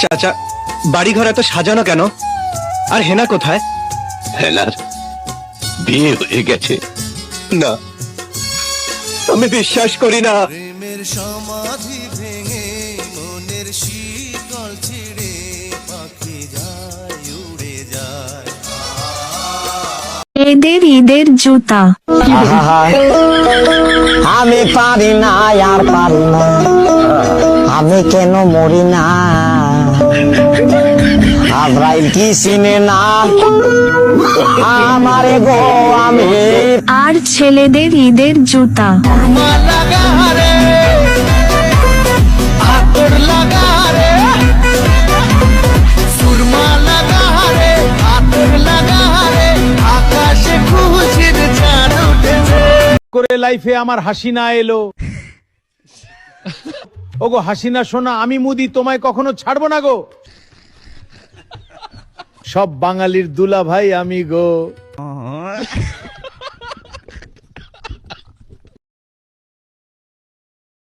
চাচা, বাড়ি ঘর এত সাজানো কেন? আর হেনা কোথায়? হেনার বিয়ে হয়ে গেছে। না, আমি বিশ্বাস করি না। প্রেমের সমাধি ভেঙে মনের শীতল ছিড়ে পাখি যায় উড়ে যায়। এদের ঈদের জুতা। আমি পারি না, আর পারি না, আমি কেন মরি না, আব্রাইল কি চিনে না আমারে গো, আমি। আর ছেলেদের ঈদের জুতা। করে লাইফে আমার হাসিনা এলো। ওগো হাসিনা সোনা, আমি মুদি তোমায় কখনো ছাড়বো না গো। সব বাঙালির দুলা ভাই আমি গো।